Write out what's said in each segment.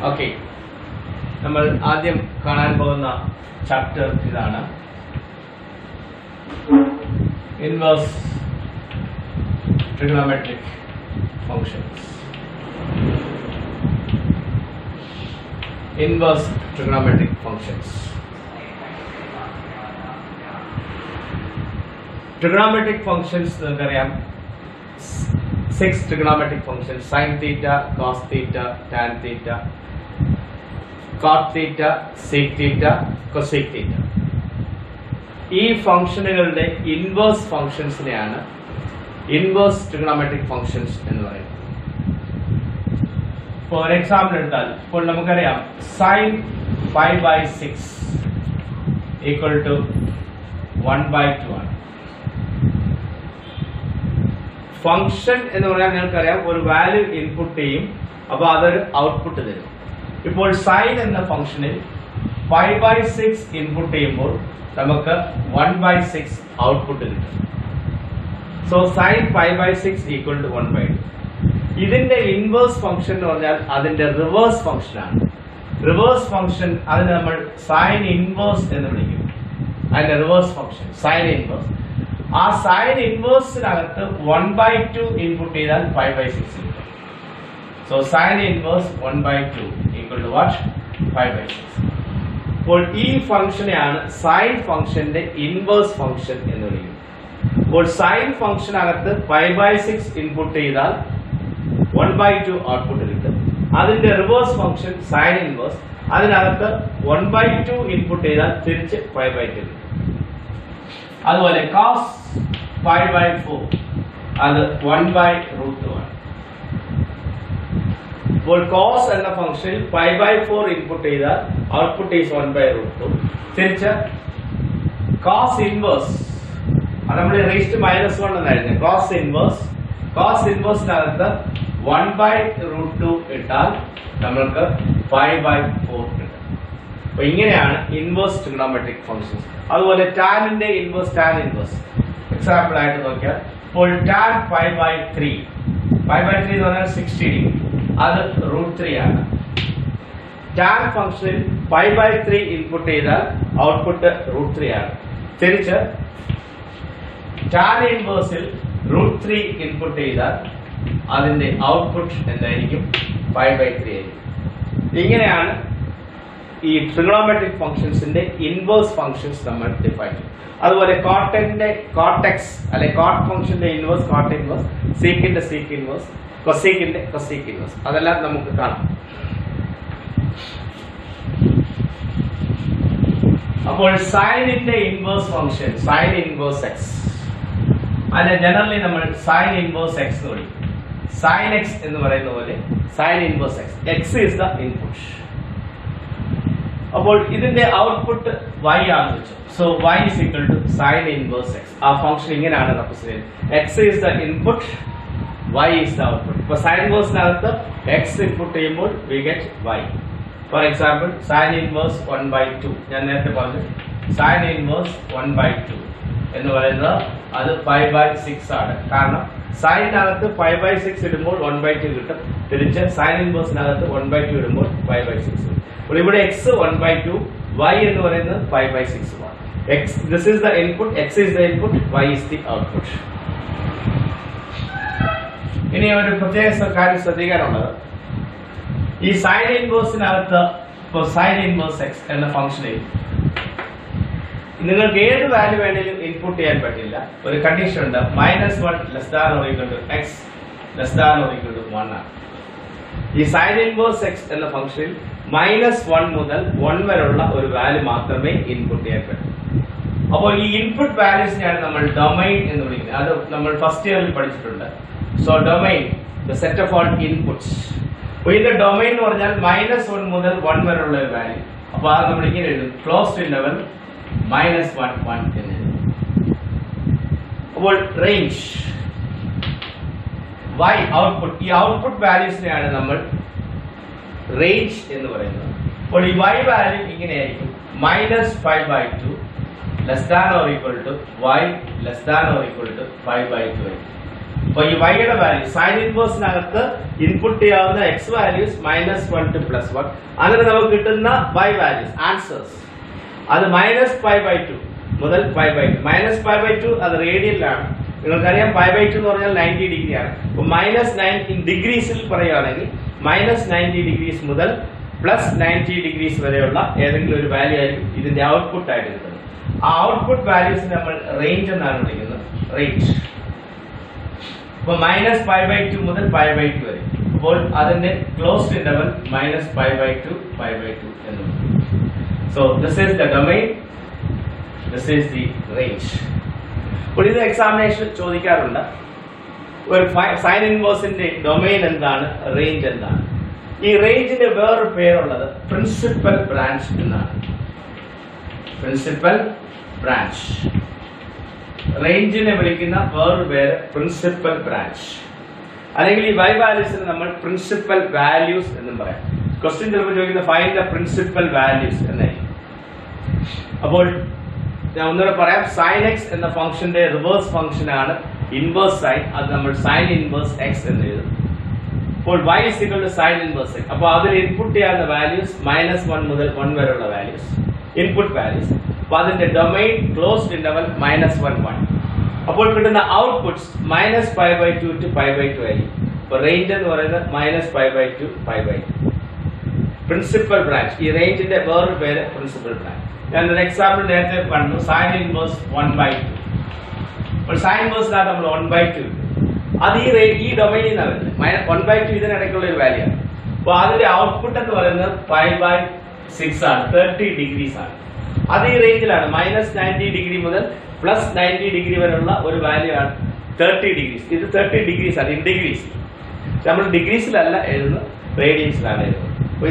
Okay, നമ്മൾ ആദ്യം കാണാൻ പോകുന്ന ചാപ്റ്റർ ഇതാണ്, inverse trigonometric functions. Inverse trigonometric functions. Trigonometric functions നിങ്ങൾക്കറിയാം, 6 trigonometric functions: sin theta, cos theta, tan theta, cot theta, sec theta, cosec theta. ഈ ഫംഗ്ഷനുകളുടെ ഇൻവേഴ്സ് ഫംഗ്ഷൻസിനെയാണ് ഇൻവേഴ്സ് ട്രിഗണോമെട്രിക് ഫംഗ്ഷൻസ് എന്ന് പറയുന്നത്. ഫോർ എക്സാമ്പിൾ എടുത്താൽ, ഇപ്പോൾ നമുക്കറിയാം sin 5/6 ഈക്വൽ ടു 1/2 ആണ്. Function എന്ന് പറഞ്ഞാൽ നിങ്ങൾക്കറിയാം, ഒരു വാല്യൂ ഇൻപുട്ട് ചെയ്യും, അപ്പോൾ അതൊരു ഔട്ട്പുട്ട് തരും. ഇപ്പോൾ സൈൻ എന്ന ഫംഗ്ഷനിൽ 5/6 ഇൻപുട്ട് ചെയ്യുമ്പോൾ നമുക്ക് 1/6 ഔട്ട്പുട്ട് കിട്ടും. So sine 5/6 equal to 1/2. ഇതിന്റെ ഇൻവേഴ്സ് ഫംഗ്ഷൻ എന്ന് പറഞ്ഞാൽ അതിന്റെ റിവേഴ്സ് ഫംഗ്ഷൻ ആണ്. റിവേഴ്സ് ഫംഗ്ഷൻ അതിന് നമ്മൾ സൈൻ ഇൻവേഴ്സ് എന്ന് വിളിക്കും. അതിന്റെ റിവേഴ്സ് ഫംഗ്ഷൻ സൈൻ ഇൻവേഴ്സ്. ആ സൈൻ ഇൻവേഴ്സിനകത്ത് 1/2 ഇൻപുട്ട് ചെയ്താൽ 5/6 കിട്ടും. So sine inverse 1/2 equal to what? 5/6. അപ്പോൾ ഈ ഫംഗ്ഷനെയാണ് സൈൻ ഫംഗ്ഷന്റെ ഇൻവേഴ്സ് ഫംഗ്ഷൻ എന്ന് വിളിക്കുന്നത്. അപ്പോൾ സൈൻ ഫംഗ്ഷനകത്ത് 5/6 ഇൻപുട്ട് ചെയ്താൽ 1/2 ഔട്ട്പുട്ട് കിട്ടും. അതിന്റെ റിവേഴ്സ് ഫംഗ്ഷൻ സൈൻ ഇൻവേഴ്സ്, അതിനകത്ത് 1/2 ഇൻപുട്ട് ചെയ്താൽ തിരിച്ച് 5/2 കിട്ടും. അതുപോലെ cos 5/4 അത് 1/√2 ആണ്. ഇപ്പോൾ cos എന്ന ഫംഗ്ഷനിൽ 5/4 ഇൻപുട്ട് ചെയ്താൽ ഔട്ട്പുട്ട് ഈസ് 1/√2. തിരിച്ച് cos ഇൻവേഴ്സ് അത് നമ്മൾ റേസ്റ്റ് -1 എന്നായിരുന്നു. cos ഇൻവേഴ്സിനകത്ത് 1/√2 ഇട്ടാൽ നമ്മൾക്ക് 5/4 കിട്ടും. അപ്പൊ ഇങ്ങനെയാണ് ഇൻവേഴ്സ് ട്രിഗണോമെട്രിക് ഫംഗ്ഷൻസ്. അതുപോലെ ടാനിന്റെ ഇൻവേഴ്സ്, ടാൻ ഇൻവേഴ്സ് എക്സാമ്പിൾ ആയിട്ട് നോക്കിയാൽ, ഇപ്പോൾ ടാൻ 5/3 എന്ന് പറഞ്ഞാൽ 60 ഡിഗ്രി, അത് √3 ആണ്. ടാൻ ഫംഗ്ഷനിൽ 5/3 ഇൻപുട്ട് ചെയ്താൽ ഔട്ട്പുട്ട് √3 ആണ്. തിരിച്ച് ടാൻ ഇൻവേഴ്സിൽ √3 ഇൻപുട്ട് ചെയ്താൽ അതിന്റെ ഔട്ട്പുട്ട് എന്തായിരിക്കും? 5/3 ആയിരിക്കും. ഇങ്ങനെയാണ് ഈ ട്രിഗണോമെട്രിക് ഫംഗ്ഷൻസിന്റെ ഇൻവേഴ്സ് ഫംഗ്ഷൻസ് നമ്മൾ ഡിഫൈൻ ചെയ്യും. അതുപോലെ കോട്ടെക്സ് അല്ലെ കോട്ട് ഫംഗ്ഷന്റെ ഇൻവേഴ്സ് കോട്ട് ഇൻവേഴ്സ്, സീക്കിന്റെ സീക്ക് ഇൻവേഴ്സ്, കൊസീക്കിന്റെ കൊസീക്ക് ഇൻവേഴ്സ്, അതെല്ലാം നമുക്ക് കാണാം. അപ്പോൾ സൈനിന്റെ inverse function sine inverse x, അതിനെ ജനറലി നമ്മൾ സൈൻ ഇൻവേഴ്സ് എക്സ് എന്ന് വിളിക്കും. സൈൻ എക്സ് എന്ന് പറയുന്ന പോലെ sine inverse x, x is the input. അപ്പോൾ ഇതിന്റെ ഔട്ട്പുട്ട് y ആണെന്ന് വെച്ചു. So y is equal to sin inverse x. ആ ഫംഗ്ഷൻ ഇങ്ങനെയാണ് റെപ്രസെന്റ് ചെയ്യുന്നത്. x is the input, y is the output. ഇപ്പോൾ sin ഇൻവേഴ്സിനകത്ത് x ഇൻപുട്ട് ചെയ്യുമ്പോൾ we get y. For example sin inverse 1/2, ഞാൻ നേരത്തെ പറഞ്ഞു sin inverse 1/2 എന്ന് പറയുന്നത് അത് 5/6 ആണ്. കാരണം സൈനകത്ത് 5/6 ഇടുമ്പോൾ 1/2 കിട്ടും. തിരിച്ച് സൈൻ ഇൻവേഴ്സിനകത്ത് 1/2 ഇടുമ്പോൾ 5/6 കിട്ടും. അപ്പോൾ ഇവിടെ x 1/2, y എന്ന് പറയുന്നത് 5/6 ആണ്. This is the input, x is the input, y is the output. ഇനി ഒരു പ്രത്യേക കാര്യം ശ്രദ്ധിക്കാനുള്ളത്, ഈ സൈൻ ഇൻവേഴ്സിനകത്ത് ഇപ്പോൾ സൈൻ ഇൻവേഴ്സ് x എന്ന ഫംഗ്ഷനിൽ നിങ്ങൾക്ക് ഏത് വാല്യൂ വേണമെങ്കിലും ഇൻപുട്ട് ചെയ്യാൻ പറ്റില്ല. ഒരു കണ്ടീഷൻ ഉണ്ട്, -1 ≤ x ≤ 1 ആണ്. ഈ സൈൻ ഇൻവേഴ്സ് x എന്ന ഫംഗ്ഷനിൽ -1 മുതൽ 1 വരെയുള്ള ഒരു വാല്യൂ മാത്രമേ ഇൻപുട്ട് ചെയ്യാൻ പറ്റൂ. അപ്പോൾ ഈ ഇൻപുട്ട് വാല്യൂസിനെയാണ് നമ്മൾ ഡൊമൈൻ എന്ന് വിളിക്കുന്നത്. അത് നമ്മൾ ഫസ്റ്റ് ഇയറിൽ പഠിച്ചിട്ടുണ്ട്. So domain, the set of all inputs. അപ്പോൾ ഇതിന്റെ ഡൊമൈൻ എന്ന് പറഞ്ഞാൽ -1 മുതൽ 1 വരെയുള്ള ഒരു വാല്യൂ. അപ്പോൾ അത് നമ്മൾ ഇങ്ങനെ എഴുതും, ക്ലോസ് ടു ലെവൽ -1 1 എന്ന് എഴുതും. അപ്പോൾ റേഞ്ച് y ഔട്ട്പുട്ട്, ഈ ഔട്ട്പുട്ട് വാല്യൂസിനെയാണ് നമ്മൾ റേഞ്ച് എന്ന് പറയുന്നത്. അപ്പോൾ ഈ y വാല്യൂ ഇങ്ങനെയായിരിക്കും, -5/2 ≤ y ≤ 5/2 ആയിരിക്കും. അപ്പോൾ ഈ വൈയുടെ വാല്യൂ സൈൻ ഇൻവേഴ്സിനകത്ത് ഇൻപുട്ട് ചെയ്യാവുന്ന എക്സ് വാല്യൂസ് -1 to +1. അങ്ങനെ നമുക്ക് കിട്ടുന്ന y വാല്യൂസ് ആൻസേഴ്സ് അത് -π/2 മുതൽ π/2. -π/2 അത് റേഡിയനിലാണ്. നിങ്ങൾക്കറിയാം π/2 എന്ന് പറഞ്ഞാൽ 90 ഡിഗ്രി ആണ്. അപ്പോൾ -90 ഡിഗ്രീസിൽ പറയുകയാണെങ്കിൽ -90 ഡിഗ്രീസ് മുതൽ +90 ഡിഗ്രീസ് വരെയുള്ള ഏതെങ്കിലും ഒരു വാല്യൂ ആയിരിക്കും ഇതിന്റെ ഔട്ട്പുട്ട് ആയിട്ട് കിട്ടുന്നത്. ആ ഔട്ട്പുട്ട് വാല്യൂസ് നമ്മൾ റേഞ്ച് എന്നാണ് വിളിക്കുന്നത്. റേഞ്ച് അപ്പോൾ -π/2 മുതൽ π/2 വരെ. അപ്പോൾ അതിന്റെ ക്ലോസ്ഡ് ഇന്റർവൽ -π/2 π/2 എന്ന് പറയും. So this is the domain, this is the range. അപ്പോൾ ഇത് എക്സാമിനേഷൻ ചോദിക്കാറുണ്ട്. ഒരു സൈൻ ഇൻവേഴ്സിന്റെ ഡൊമെയ്ൻ എന്താണ്, റേഞ്ച് എന്താണ്? ഈ റേഞ്ചിന്റെ വേറൊരു പേരുള്ളത് പ്രിൻസിപ്പൽ ബ്രാഞ്ച് എന്നാണ്. Principal branch. റേഞ്ചിനെ വിളിക്കുന്ന വേറൊരു പേര് പ്രിൻസിപ്പൽ ബ്രാഞ്ച്. അല്ലെങ്കിൽ ഈ y വാല്യൂസിന് നമ്മൾ പ്രിൻസിപ്പൽ വാല്യൂസ് എന്നും പറയാം. ക്വസ്റ്റ്യൻ ചിലപ്പോൾ ചോദിക്കുന്ന ഫൈൻഡ് ദ പ്രിൻസിപ്പൽ വാല്യൂസ് എന്നായിരിക്കും. അപ്പോൾ ഞാൻ ഒന്നുകൂടെ പറയാം. സൈൻ എക്സ് എന്ന ഫംഗ്ഷന്റെ റിവേഴ്സ് ഫംഗ്ഷൻ ആണ് ഇൻവേഴ്സ് സൈൻ. അത് നമ്മൾ സൈൻ ഇൻവേഴ്സ് എക്സ് എന്ന് എഴുതും. അപ്പോൾ y is equal to sin inverse x. അപ്പോൾ അതിൽ ഇൻപുട്ട് ചെയ്യാവുന്ന വാല്യൂസ് -1 മുതൽ 1 വരെയുള്ള വാല്യൂസ് ഇൻപുട്ട് വാല്യൂസ്. അപ്പോൾ അതിന്റെ ഡൊമെയിൻ ക്ലോസ്ഡ് ഇന്റർവൽ -1 1. അപ്പോൾ കിട്ടുന്ന ഔട്ട്പുട്ട്സ് -π/2 to π/2 ആയിരിക്കും. അപ്പോൾ റേഞ്ച് എന്ന് പറയുന്നത് -π/2 π/2. Principal branch. ഈ റേഞ്ചിന്റെ വേറൊരു പേര് പ്രിൻസിപ്പൽ ബ്രാഞ്ച്. ഞാൻ ഒരു എക്സാമ്പിൾ നേരത്തെ കണ്ടു. Sign inverse 1/2. അപ്പോൾ സൈൻ ഇൻവേഴ്സിനകത്ത് നമ്മൾ 1/2 അത് ഈ ഡൊമൈനിൽ നിന്നാണ് വരുന്നത്. -1/2 ഇതിനിടയ്ക്കുള്ള ഒരു വാല്യൂ ആണ്. അപ്പോൾ അതിന്റെ ഔട്ട്പുട്ട് എന്ന് പറയുന്നത് π/6 ആണ്, 30 ഡിഗ്രീസ് ആണ്. അത് ഈ റേഞ്ചിലാണ്. -90 ഡിഗ്രി മുതൽ +90 ഡിഗ്രി വരെയുള്ള ഒരു വാല്യൂ ആണ് 30 ഡിഗ്രീസ്. ഇത് 30 ഡിഗ്രീസ് ആണ്, ഇൻ ഡിഗ്രീസ്. നമ്മൾ ഡിഗ്രീസിലല്ല എഴുതുന്നത്, റേഡിയൻസിലാണ് എഴുതുന്നത്. അപ്പോൾ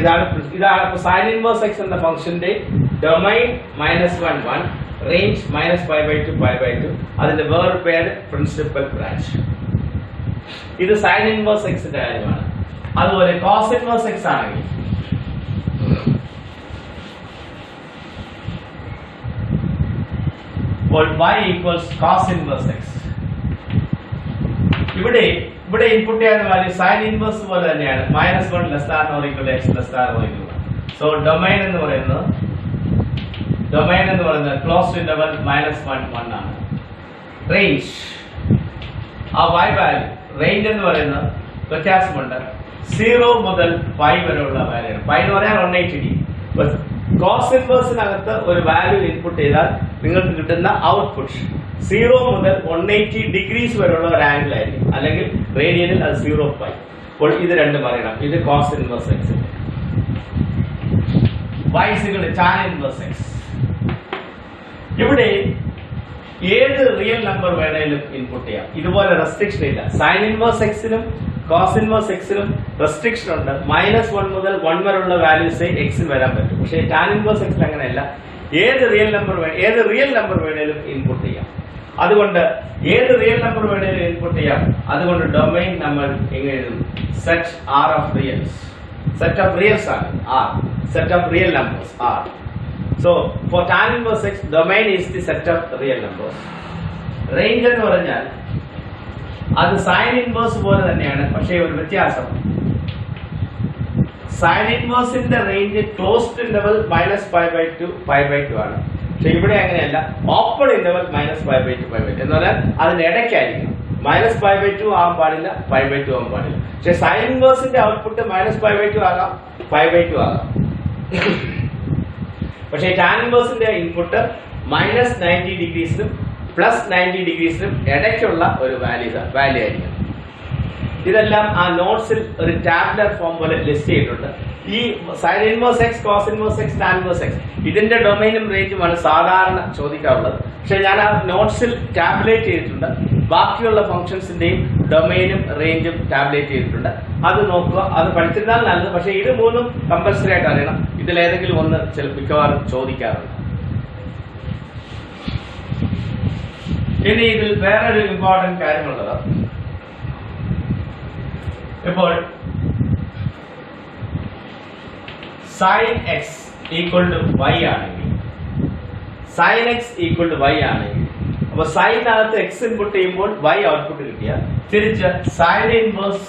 ഇതാണ് സൈൻ ഇൻവേഴ്സ് എക്സ് എന്ന ഫംഗ്ഷന്റെ ഡൊമൈൻ -1 1, റേഞ്ച് -π/2 π/2. അതിന്റെ വേറൊരു പേര് പ്രിൻസിപ്പൽ ബ്രാഞ്ച്. ഇത് സൈൻ ഇൻവേഴ്സ് എക്സിന്റെ കാര്യമാണ്. അതുപോലെ കോസ് ഇൻവേഴ്സ് എക്സ് ആണെങ്കിൽ y equals cos inverse x. ഇവിടെ ഇൻപുട്ട് ചെയ്യുന്ന വാല്യൂ സൈൻ ഇൻവേഴ്സ് പോലെ തന്നെയാണ്. -1 ≤ x ≤ സോ ഡൊമൈൻ എന്ന് പറയുന്നത് ക്ലോസ്ഡ് ഇന്റർവൽ -1 1 ആണ്. റേഞ്ച് ആ y വാല്യൂ റേഞ്ച് എന്ന് പറയുന്നത് വ്യത്യാസമുണ്ട്. 0 മുതൽ π വരെയുള്ള വാല്യൂ. π എന്ന് പറഞ്ഞാൽ 180 ഡിഗ്രി. കോസ് ഇൻവേഴ്സിനകത്ത് ഒരു വാല്യൂ ഇൻപുട്ട് ചെയ്താൽ നിങ്ങൾക്ക് കിട്ടുന്ന ഔട്ട്പുട്ട് 0 മുതൽ 180 ഡിഗ്രീസ് വരെയുള്ള ഒരു ആംഗിൾ ആയിരിക്കും. അല്ലെങ്കിൽ റേഡിയനിൽ അത് 0π. അപ്പോൾ ഇത് രണ്ടും പറയണം. ഇത് cos inverse x. y tan inverse x. ഇവിടെ ഏത് റിയൽ നമ്പർ വേണേലും ഇൻപുട്ട് ചെയ്യാം. ഇതുപോലെ റെസ്ട്രിക്ഷൻ ഇല്ല. സൈൻ ഇൻവേഴ്സ് എക്സിനും കോസ് ഇൻവേഴ്സ് എക്സിനും റെസ്ട്രിക്ഷൻ ഉണ്ട്. -1 മുതൽ 1 വരെയുള്ള വാല്യൂസേ എക്സിൽ വരാൻ പറ്റും. പക്ഷേ ടാൻ ഇൻവേഴ്സ് എക്സിൽ അങ്ങനെയല്ല. ഏത് റിയൽ നമ്പർ വേണേലും ഇൻപുട്ട് ചെയ്യാം. അതുകൊണ്ട് ഏത് റിയൽ നമ്പർ വേണേലും ഇൻപുട്ട് ചെയ്യാം. അതുകൊണ്ട് ഡൊമൈൻ നമ്മൾ എങ്ങനെ എഴുതും? Set R of reals. Set of reals ആണ് R. Set of real numbers R. So for tan inverse x, domain is the set of real numbers. Range എന്ന് പറഞ്ഞാൽ അത് സൈൻ ഇൻവേഴ്സ് പോലെ തന്നെയാണ്. പക്ഷേ ഒരു വ്യത്യാസം, സൈൻ ഇൻവേഴ്സിന്റെ റേഞ്ച് ക്ലോസ്ഡ് ഇന്റർവൽ -π/2 π/2 ആണ്. പക്ഷെ ഇവിടെ അങ്ങനെയല്ല. ഓപ്പൺ ഇന്റർവൽ -π/2 π/2 എന്ന് പറഞ്ഞാൽ അതിന് ഇടയ്ക്കായിരിക്കും. -π/2 ആവാൻ പാടില്ല, π/2 ആവാൻ പാടില്ല. പക്ഷെ സൈൻ ഇൻവേഴ്സിന്റെ ഔട്ട്പുട്ട് -π/2 ആകാം, π/2 ആകാം. പക്ഷേ ടാൻ ഇൻവേഴ്സിന്റെ ഇൻപുട്ട് -90 ഡിഗ്രീസിനും +90 ഡിഗ്രീസിനും ഇടയ്ക്കുള്ള ഒരു വാല്യൂ ആയിരിക്കും. ഇതെല്ലാം ആ നോട്ട്സിൽ ഒരു ടാബുലർ ഫോം പോലെ ലിസ്റ്റ് ചെയ്തിട്ടുണ്ട്. ഈ sine inverse x, cos inverse x, tan inverse x ഇതിന്റെ ഡൊമൈനും റേഞ്ചുമാണ് സാധാരണ ചോദിക്കാറുള്ളത്. പക്ഷെ ഞാൻ ആ നോട്ട്സിൽ ടാബുലേറ്റ് ചെയ്തിട്ടുണ്ട്. ബാക്കിയുള്ള ഫംഗ്ഷൻസിന്റെയും ഡൊമൈനും റേഞ്ചും ടാബുലേറ്റ് ചെയ്തിട്ടുണ്ട്. അത് നോക്കുക, അത് പഠിച്ചിരുന്നാൽ നല്ലത്. പക്ഷെ ഇത് മൂന്നും കമ്പൽസറി ആയിട്ട് അറിയണം. ഇതിലേതെങ്കിലും ഒന്ന് മിക്കവാറും ചോദിക്കാറുണ്ട്. ഇനി ഇതിൽ വേറൊരു ഇമ്പോർട്ടന്റ് കാര്യമുള്ളത്, ഇപ്പോൾ sin x = y ആണെങ്കിൽ, sin x = y ആണെങ്കിൽ അപ്പൊ സൈനകത്ത് എക്സ് ഇൻപുട്ട് ചെയ്യുമ്പോൾ വൈ ഔട്ട്പുട്ട് കിട്ടിയ തിരിച്ച് സൈൻ ഇൻവേഴ്സ്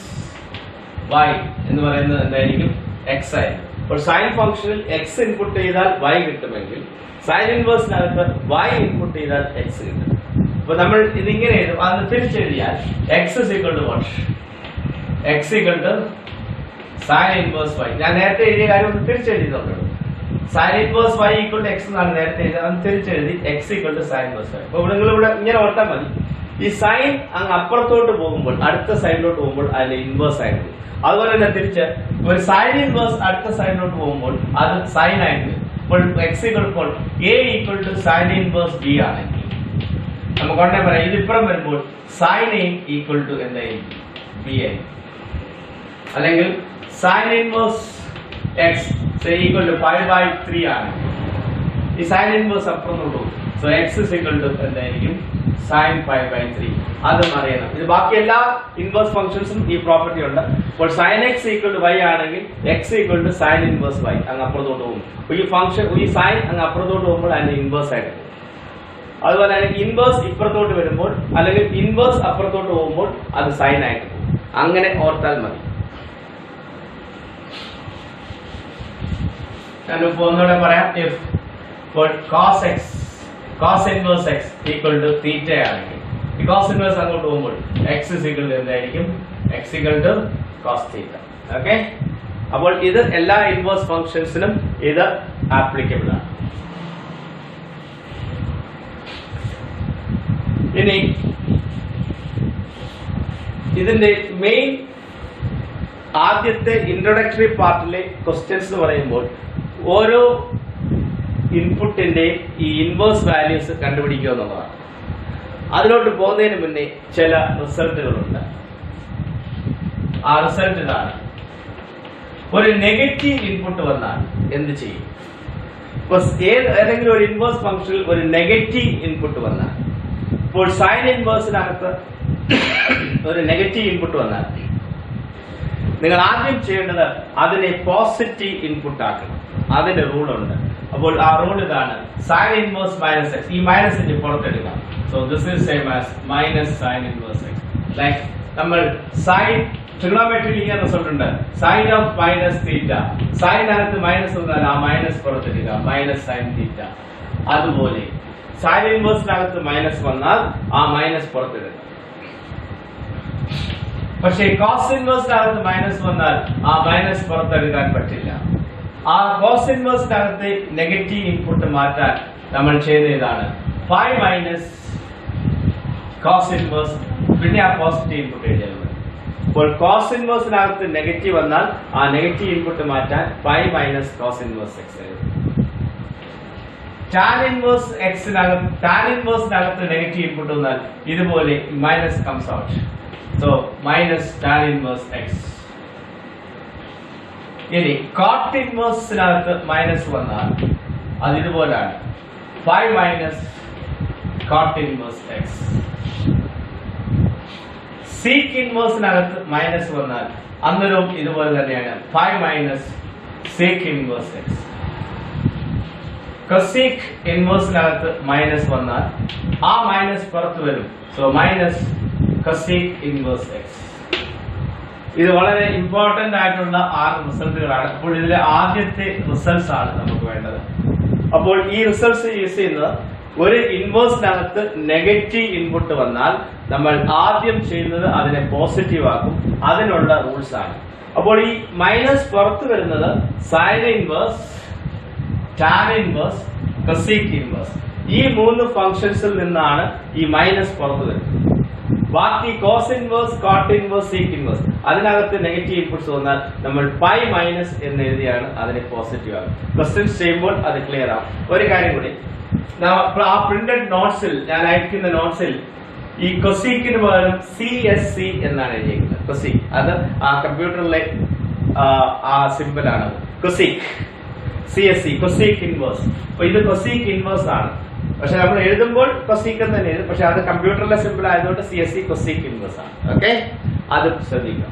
വൈ എന്ന് പറയുന്നത് എന്തായിരിക്കും എക്സ് ആയിരിക്കും. അപ്പോൾ സൈൻ ഫംഗ്ഷനിൽ എക്സ് ഇൻപുട്ട് ചെയ്താൽ വൈ കിട്ടുമെങ്കിൽ സൈൻ ഇൻവേഴ്സിനകത്ത് വൈ ഇൻപുട്ട് ചെയ്താൽ എക്സ് കിട്ടും. അപ്പൊ നമ്മൾ ഇതിങ്ങനെ എഴുതും, അത് തിരിച്ചെഴുതിയാൽ x is equal to what, x equal to sine inverse y. ഞാൻ നേരത്തെ എഴുതിയ കാര്യം ഒന്ന് തിരിച്ചെഴുതിയിട്ടുള്ളൂ. Sine inverse y equal to x എന്നാണ് നേരത്തെ എഴുതിയത്, അത് തിരിച്ചെഴുതി x equal to sine inverse y. അപ്പൊ നിങ്ങൾ ഇവിടെ ഇങ്ങനെ ഓർത്താൽ മതി, ഈ സൈൻ അങ്ങ് അപ്പുറത്തോട്ട് പോകുമ്പോൾ അടുത്ത സൈഡിലോട്ട് പോകുമ്പോൾ അതിന്റെ ഇൻവേഴ്സ് ആയിട്ട്, അതുപോലെ തന്നെ തിരിച്ച് ഒരു സൈൻ ഇൻവേഴ്സ് അടുത്ത സൈഡിലോട്ട് പോകുമ്പോൾ അത് സൈൻ ആയിട്ട്. അപ്പോൾ x equal a equal to sine inverse b ആണെങ്കിൽ നമുക്ക് ഉടനെ പറയാം ഇതിപ്പുറം വരുമ്പോൾ സൈൻ എ ഈക്വൽ ടു എന്തായിരിക്കും ബി ആയിരിക്കും. അല്ലെങ്കിൽ sine inverse x equal to 5/3 ആണ്. ഈ സൈൻ ഇൻവേഴ്സ് അപ്പുറത്തോട്ട് പോകും. So x is equal to എന്തായിരിക്കും സൈൻ 5/3. അതും അറിയണം. ഇത് ബാക്കി എല്ലാ ഇൻവേഴ്സ് ഫംഗ്ഷൻസും ഈ പ്രോപ്പർട്ടി ഉണ്ട്. അപ്പോൾ sine x equal to y ആണെങ്കിൽ x equal to sine inverse y അങ്ങ് അപ്പുറത്തോട്ട് പോകും. അപ്പോൾ ഈ ഫംഗ്ഷൻ ഈ സൈൻ അങ്ങ് അപ്പുറത്തോട്ട് പോകുമ്പോൾ അതിന്റെ ഇൻവേഴ്സ് ആയിട്ട് പോകും. അതുപോലെ തന്നെ ഇൻവേഴ്സ് ഇപ്പുറത്തോട്ട് വരുമ്പോൾ അല്ലെങ്കിൽ ഇൻവേഴ്സ് അപ്പുറത്തോട്ട് പോകുമ്പോൾ അത് സൈൻ ആയിട്ട് പോകും. അങ്ങനെ ഓർത്താൽ മതി. ഞാനിപ്പോ ഒന്നുകൂടെ പറയാം. If cos x cos inverse x equal to theta ആണെങ്കിൽ ഈ cos inverse അങ്ങോട്ട് പോകുമ്പോൾ x is equal to എന്തായിരിക്കും x equal to cos theta. Okay, അപ്പോൾ ഇത് എല്ലാ ഇൻവേഴ്സ് ഫംഗ്ഷൻസിനും ഇത് ആപ്ലിക്കബിൾ ആണ്. ഇനി ഇതിന്റെ മെയിൻ ആദ്യത്തെ ഇൻട്രൊഡക്ടറി പാർട്ടിലെ ക്വസ്റ്റ്യൻസ് എന്ന് പറയുമ്പോൾ ഓരോ ഇൻപുട്ടിന്റെ ഈ ഇൻവേഴ്സ് വാല്യൂസ് കണ്ടുപിടിക്കുക എന്നുള്ളതാണ്. അതിലോട്ട് പോകുന്നതിന് മുന്നേ ചില റിസൾട്ടുകളുണ്ട്. ആ റിസൾട്ട് ഇതാണ്. ഒരു നെഗറ്റീവ് ഇൻപുട്ട് വന്നാൽ എന്ത് ചെയ്യും? ഏതെങ്കിലും ഒരു ഇൻവേഴ്സ് ഫംഗ്ഷനിൽ ഒരു നെഗറ്റീവ് ഇൻപുട്ട് വന്നാൽ, ഇപ്പോൾ സൈൻ ഇൻവേഴ്സിനകത്ത് ഒരു നെഗറ്റീവ് ഇൻപുട്ട് വന്നാൽ നിങ്ങൾ ആദ്യം ചെയ്യേണ്ടത് അതിനെ പോസിറ്റീവ് ഇൻപുട്ട് ആക്കണം. അതിന്റെ റൂളുണ്ട്. അപ്പോൾ ആ റൂൾ ഇതാണ്, സൈൻ ഇൻവേഴ്സ് മൈനസ് എക്സ്. ഈ മൈനസിന്റെ പുറത്തെടുക്കാം. So this is same as minus sine inverse x. Like നമ്മൾ സൈൻ ട്രിഗണോമെട്രിയിൽ ഇങ്ങനെ റിസൾട്ട് ഉണ്ട്, സൈൻ ഓഫ് മൈനസ് തീറ്റ. സൈനകത്ത് മൈനസ് വന്നാൽ ആ മൈനസ് പുറത്തെടുക്കുക, മൈനസ് സൈൻ തീറ്റ. അതുപോലെ സൈൻ ഇൻവേഴ്സിനകത്ത് മൈനസ് വന്നാൽ ആ മൈനസ് പുറത്തെടുക്കുക. പക്ഷേ കോസ് ഇൻവേഴ്സിനകത്ത് മൈനസ് വന്നാൽ ആ മൈനസ് പുറത്തെടുക്കാൻ പറ്റില്ല. ആ കോസ് ഇൻവേഴ്സിനകത്ത് നെഗറ്റീവ് ഇൻപുട്ട് മാറ്റാൻ നമ്മൾ ചെയ്യുന്ന ഇതാണ് 5 മൈനസ് കോസ് ഇൻവേഴ്സ്, പിന്നെ ആ പോസിറ്റീവ് ഇൻപുട്ട് എഴുതുന്നത്. അപ്പോൾ കോസ് ഇൻവേഴ്സിനകത്ത് നെഗറ്റീവ് വന്നാൽ ആ നെഗറ്റീവ് ഇൻപുട്ട് മാറ്റാൻ 5 മൈനസ് കോസ് ഇൻവേഴ്സ് എക്സ് എഴുതും. ടാൻ ഇൻവേഴ്സിനകത്ത് നെഗറ്റീവ് ഇൻപുട്ട് വന്നാൽ ഇതുപോലെ minus comes out. So minus tan inverse x. ഇനി കോട്ട് ഇൻവേഴ്സിനകത്ത് മൈനസ് വന്നാൽ അത് ഇതുപോലാണ്, 5 minus cot inverse x. Sec ഇൻവേഴ്സിനകത്ത് മൈനസ് വന്നാൽ അന്നേരവും ഇതുപോലെ തന്നെയാണ്, 5 minus sec inverse x. Cosec ഇൻവേഴ്സിനകത്ത് മൈനസ് വന്നാൽ ആ മൈനസ് പുറത്തു വരും. So minus cosec inverse x. ഇത് വളരെ ഇമ്പോർട്ടന്റ് ആയിട്ടുള്ള 6 റിസൾട്ടുകളാണ്. അപ്പോൾ ഇതിലെ ആദ്യത്തെ റിസൾട്ട്സ് ആണ് നമുക്ക് വേണ്ടത്. അപ്പോൾ ഈ റിസൾട്ട്സ് യൂസ് ചെയ്യുന്നത് ഒരു ഇൻവേഴ്സിനകത്ത് നെഗറ്റീവ് ഇൻപുട്ട് വന്നാൽ നമ്മൾ ആദ്യം ചെയ്യുന്നത് അതിനെ പോസിറ്റീവ് ആക്കും. അതിനുള്ള റൂൾസ് ആണ്. അപ്പോൾ ഈ മൈനസ് പുറത്തു വരുന്നത് sine inverse, tan inverse, cosec inverse, ഈ 3 ഫംഗ്ഷൻസിൽ നിന്നാണ് ഈ മൈനസ് പുറത്തു വരുന്നത്. ബാക്കി cos inverse, cot inverse, sec inverse അതിനകത്ത് നെഗറ്റീവ് ഇൻപുട്സ് വന്നാൽ നമ്മൾ 5 മൈനസ് എന്ന് എഴുതിയാണ് അതിനെ പോസിറ്റീവ് ആകും. ക്വസ്റ്റ്യൻസ് ചെയ്യുമ്പോൾ അത് ക്ലിയർ ആവും. ഒരു കാര്യം കൂടി, ആ പ്രിന്റഡ് നോട്ട്സിൽ ഞാൻ അയക്കുന്ന നോട്ട്സിൽ ഈ കൊസീക്കിന് പകരം CSC എന്നാണ് എഴുതിയിരിക്കുന്നത്. കൊസീക്ക് അത് ആ കമ്പ്യൂട്ടറിലെ ആ സിമ്പിൾ ആണ് കൊസീക്ക്. CSC cosec inverse. അപ്പൊ ഇത് കൊസീക്ക് ഇൻവേഴ്സ് ആണ്. പക്ഷെ നമ്മൾ എഴുതുമ്പോൾ കൊസീക്ക് തന്നെ എഴുതും. പക്ഷെ അത് കമ്പ്യൂട്ടറിലെ സിമ്പിൾ ആയതുകൊണ്ട് CSC കൊസീക്ക് ഇൻവേഴ്സ് ആണ്. ഓക്കെ, അത് ശ്രദ്ധിക്കാം.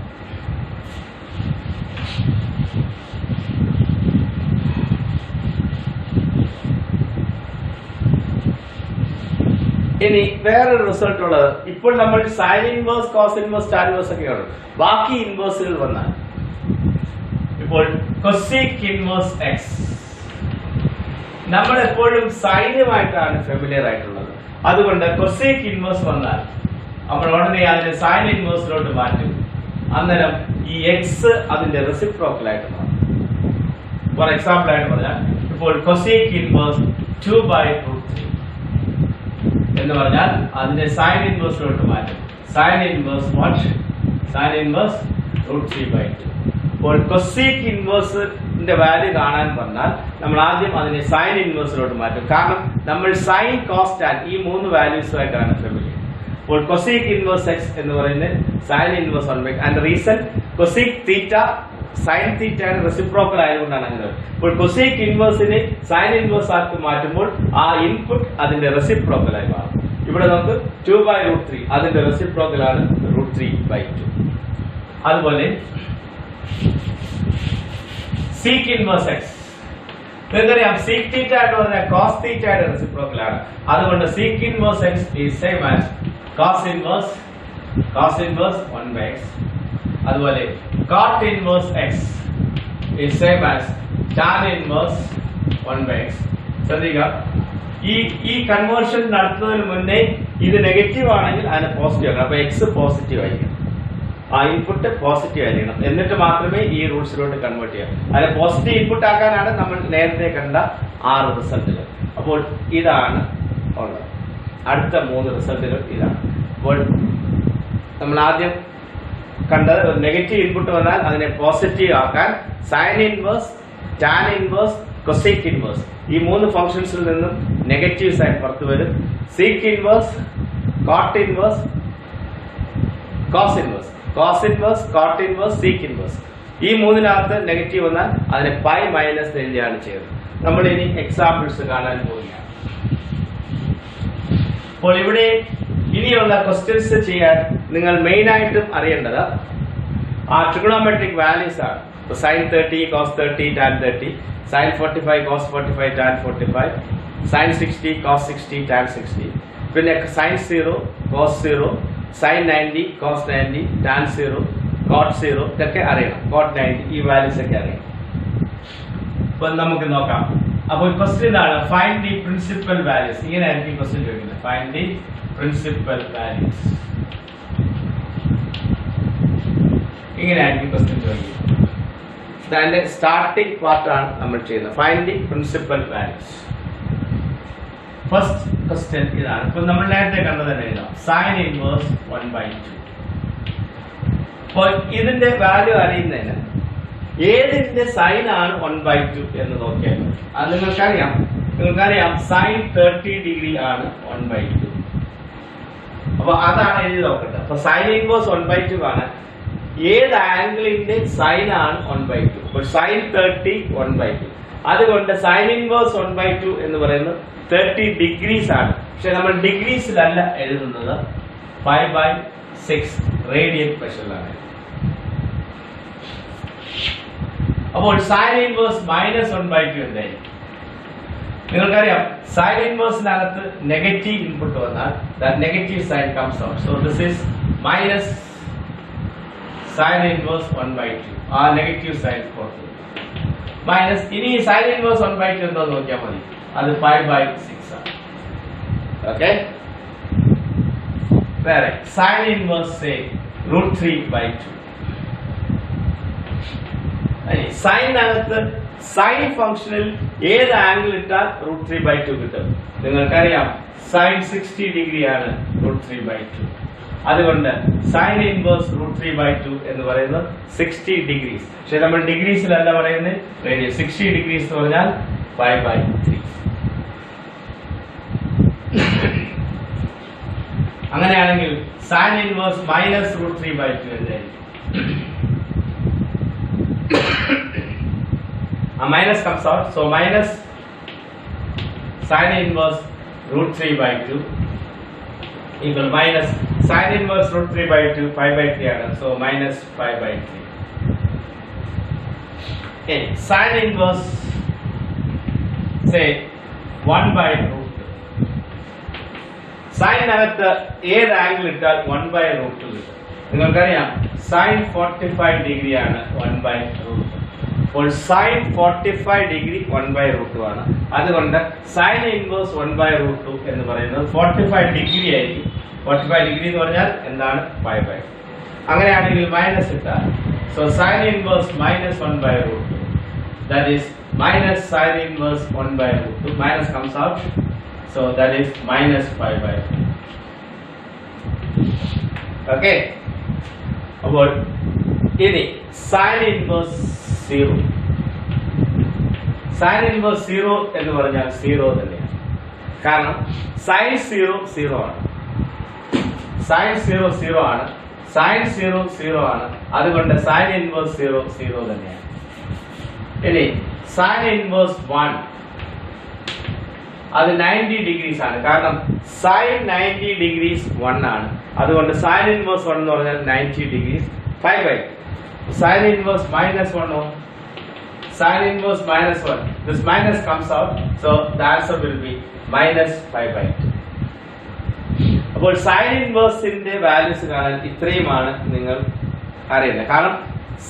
ഇനി വേറൊരു റിസൾട്ട് ഉള്ളത്, ഇപ്പോൾ നമ്മൾ sine inverse, cos inverse, tan inverse ഒക്കെ ഉണ്ട്. ബാക്കി ഇൻവേഴ്സുകൾ വന്നാൽ ഇപ്പോൾ കൊസീക് ഇൻവേഴ്സ് എക്സ്, നമ്മൾ എപ്പോഴും സൈനുമായിട്ടാണ് ഫെമിലിയർ ആയിട്ടുള്ളത്. അതുകൊണ്ട് കൊസീക് ഇൻവേഴ്സ് വന്നാൽ നമ്മൾ ഉടനെ അതിനെ സൈൻ ഇൻവേഴ്സിലോട്ട് മാറ്റും. അന്നേരം ഈ എക്സ് അതിന്റെ റെസിപ്രോക്കൽ ആയിട്ട് മാറും. ഫോർ എക്സാമ്പിൾ ആയിട്ട് പറഞ്ഞാൽ ഇപ്പോൾ കൊസീക് ഇൻവേഴ്സ് 2/√3 എന്ന് പറഞ്ഞാൽ അതിന്റെ സൈൻ ഇൻവേഴ്സിലോട്ട് മാറ്റും. Sine inverse what? Sine inverse √3/2. ഇപ്പോൾ കൊസീക് ഇൻവേഴ്സിന്റെ വാല്യൂ കാണാൻ പറഞ്ഞാൽ നമ്മൾ ആദ്യം അതിനെ സൈൻ ഇൻവേഴ്സിലോട്ട് മാറ്റും. കാരണം നമ്മൾ സൈൻ, കോസ്, ടാൻ ഈ 3 വാല്യൂസുമായിട്ടാണ് ഫെമിലിയർ. അപ്പോൾ കൊസീക് ഇൻവേഴ്സ് എക്സ് എന്ന് പറയുന്നത് sine inverse 1/, and reason cosec theta sine തീറ്റയാണ് റെസിപ്രോക്കൽ ആയതുകൊണ്ടാണ് അങ്ങനെ. ഇപ്പോൾ കൊസീക് ഇൻവേഴ്സിനെ സൈൻ ഇൻവേഴ്സ് ആക്കി മാറ്റുമ്പോൾ ആ ഇൻപുട്ട് അതിന്റെ റെസിപ്രോക്കൽ ആയി മാറും. ഇവിടെ നമുക്ക് 2/√3 അതിന്റെ റെസിപ്രോക്കൽ ആണ് √3/2. അതുപോലെ സീക് ഇൻവേഴ്സ് എക്സ്, നിങ്ങൾക്കറിയാം സീക് തീറ്റ എന്ന് പറഞ്ഞാൽ കോസ് തീറ്റയുടെ റെസിപ്രോക്കൽ ആണ്. അതുകൊണ്ട് sec inverse x is same as cos inverse 1/x. അതുപോലെ cot inverse x is same as tan inverse 1/x. ശ്രദ്ധിക്കുക, ഈ കൺവേർഷൻ നടത്തുന്നതിന് മുന്നേ ഇത് നെഗറ്റീവ് ആണെങ്കിൽ അതിന് പോസിറ്റീവ് ആക്കണം. അപ്പൊ എക്സ് പോസിറ്റീവ് ആയിരിക്കണം, ആ ഇൻപുട്ട് പോസിറ്റീവ് ആയിരിക്കണം. എന്നിട്ട് മാത്രമേ ഈ റൂട്ട്സിലോട്ട് കൺവേർട്ട് ചെയ്യാം. അതിനെ പോസിറ്റീവ് ഇൻപുട്ട് ആക്കാനാണ് നമ്മൾ നേരത്തെ കണ്ട 6 റിസൾട്ടുകൾ. അപ്പോൾ ഇതാണ് ഉള്ളത്. അടുത്ത 3 റിസൾട്ടുകൾ ഇതാണ്. അപ്പോൾ നമ്മൾ ആദ്യം കണ്ടത് നെഗറ്റീവ് ഇൻപുട്ട് വന്നാൽ അതിനെ പോസിറ്റീവ് ആക്കാൻ sine inverse, tan inverse, cosec inverse ഈ 3 ഫംഗ്ഷൻസിൽ നിന്നും നെഗറ്റീവ് സൈൻ പുറത്തു വരും. Sec inverse, cot inverse, cos inverse, cot inverse, sec inverse ഈ 3-നകത്ത് നെഗറ്റീവ് വന്നാൽ അതിനെ പൈ മൈനസ് എഴുതിയാണ് ചെയ്തത്. നമ്മൾ ഇനി എക്സാമ്പിൾസ് കാണാൻ പോവുകയാണ്. അപ്പോൾ ഇവിടെ ഇനിയുള്ള ക്വസ്റ്റ്യൻസ് ചെയ്യാൻ നിങ്ങൾ മെയിൻ ആയിട്ടും അറിയേണ്ടത് ആ ട്രിഗണോമെട്രിക് വാല്യൂസ് ആണ്. Sine 30, cos 30, tan 30, sine 45, cos 45, tan 45, sine 60, cos 60, tan 60, പിന്നെ sine 0, cos 0, sine 90, cos 90, tan 0, cot 0 ഇതൊക്കെ അറിയണം. കോട്ട് 90 ഈ വാല്യൂസ് ഒക്കെ അറിയണം. അപ്പൊ നമുക്ക് നോക്കാം. അപ്പോൾ ക്വസ്റ്റ്യൻ ആണ് ഫൈൻഡ് ദി പ്രിൻസിപ്പൽ വാല്യൂസ്. ഇങ്ങനെ ആയിരിക്കും ക്വസ്റ്റ്യൻ ചോദിക്കുന്നത്. ഫൈൻഡ് ദി പ്രിൻസിപ്പൽ വാല്യൂസ്, ഇങ്ങനെയായിരിക്കും ക്വസ്റ്റ്യൻ ചോദിക്കുന്നത്. അതിന്റെ സ്റ്റാർട്ടിംഗ് പാർട്ടാണ് നമ്മൾ ചെയ്യുന്നത്. Find the principal values. First question ഇതാണ്. ഇപ്പൊ നമ്മൾ നേരത്തെ കണ്ടത് തന്നെ എഴുതാം. Sine inverse 1/2. അപ്പോൾ ഇതിന്റെ വാല്യൂ അറിയുന്നതിന് ഏതിന്റെ സൈൻ ആണ് 1/2 എന്ന് നോക്കിയാൽ അത് നിങ്ങൾക്കറിയാം സൈൻ 30 ഡിഗ്രി ആണ് 1/2. അപ്പൊ അതാണ് എഴുതി നോക്കേണ്ടത്. അപ്പൊ സൈൻ ഇൻവേഴ്സ് 1/2 ആണ് ഏത് ആംഗിളിന്റെ സൈൻ ആണ് 1/2. അപ്പോൾ സൈൻ 30 1/2. അതുകൊണ്ട് സൈൻ ഇൻവേഴ്സ് 1/2 എന്ന് പറയുന്നത് 30 ഡിഗ്രീസ് ആണ്. പക്ഷെ നമ്മൾ ഡിഗ്രീസിലല്ല എഴുതുന്നത്, 5/6 റേഡിയൻ മെഷറിലാണ്. അപ്പോൾ സൈൻ ഇൻവേഴ്സ് മൈനസ് 1/2 എന്തായിരിക്കും? നിങ്ങൾക്കറിയാം സൈൻ ഇൻവേഴ്സിനകത്ത് നെഗറ്റീവ് ഇൻപുട്ട് വന്നാൽ negative sine comes out. So this is minus sine inverse 1/2. ആ നെഗറ്റീവ് സൈൻ പുറത്തു മൈനസ്. ഇനി സൈൻ ഇൻവേഴ്സ് 1/2 എന്തോ നോക്കിയാൽ മതി, അത് 5/6 ആണ്. ഓക്കെ, വേറെ സൈൻ ഇൻവേഴ്സ് √3/2. സൈനകത്ത് സൈൻ ഫംഗ്ഷനിൽ ഏത് ആംഗിൾ ഇട്ടാൽ √3/2 കിട്ടും? നിങ്ങൾക്കറിയാം സൈൻ 60 ഡിഗ്രി ആണ് √3/2. അതുകൊണ്ട് സൈൻ ഇൻവേഴ്സ് √3/2 എന്ന് പറയുന്നത് 60 ഡിഗ്രീസ്. പക്ഷെ നമ്മൾ ഡിഗ്രീസിലല്ല പറയുന്നത്, റേഡിയസ്. 60 ഡിഗ്രീസ് എന്ന് പറഞ്ഞാൽ 5/3. അങ്ങനെയാണെങ്കിൽ സൈൻ ഇൻവേഴ്സ് മൈനസ് √3/2 എന്തായിരിക്കും? A minus comes out, so minus sin inverse √3/2 equal minus sin inverse √3/2 5/3 ആണ്. So minus 5/3. Okay, sin inverse say 1/√. സൈനകത്ത് ഏത് ആംഗിൾ ഇട്ടാൽ 1/√2 കിട്ടും. നിങ്ങൾക്കറിയാം സൈൻ 45 ഡിഗ്രി ആണ് 1/√2. അപ്പോൾ സൈൻ 45 ഡിഗ്രി 1/√2 ആണ്. അതുകൊണ്ട് സൈൻ ഇൻവേഴ്സ് 1/√2 എന്ന് പറയുന്നത് 45 ഡിഗ്രി ആയിരിക്കും. 45 ഡിഗ്രി എന്ന് പറഞ്ഞാൽ എന്താണ്? 5/2. അങ്ങനെയാണെങ്കിൽ മൈനസ് ഇട്ടാൽ so sine inverse minus 1/√2, that is minus sin inverse 1/√2. Minus comes out, so that is minus 5/2. Okay, about ini sin inverse 0. Sin inverse 0 എന്ന് പറഞ്ഞാൽ 0 തന്നെയാണ്. കാരണം sin 0 0 ആണ്, sin 0 0 ആണ്, sin 0 0 ആണ്. അതുകൊണ്ട് sin inverse 0 0 തന്നെയാണ്. ഇനി sin inverse 1 അത് 90 ഡിഗ്രീസ് ആണ്. കാരണം sin 90 ഡിഗ്രീസ് 1 ആണ്. അതുകൊണ്ട് sin inverse 1 എന്ന് പറഞ്ഞാൽ 90 degrees 5/2. sin inverse minus 1 sin inverse minus 1, this minus comes out, so the answer will be minus 5/2. അപ്പോൾ sin inverse ന്റെ വാല്യൂസ് കാണാൻ ഇത്രയുമാണ് നിങ്ങൾ അറിയുന്നത്. കാരണം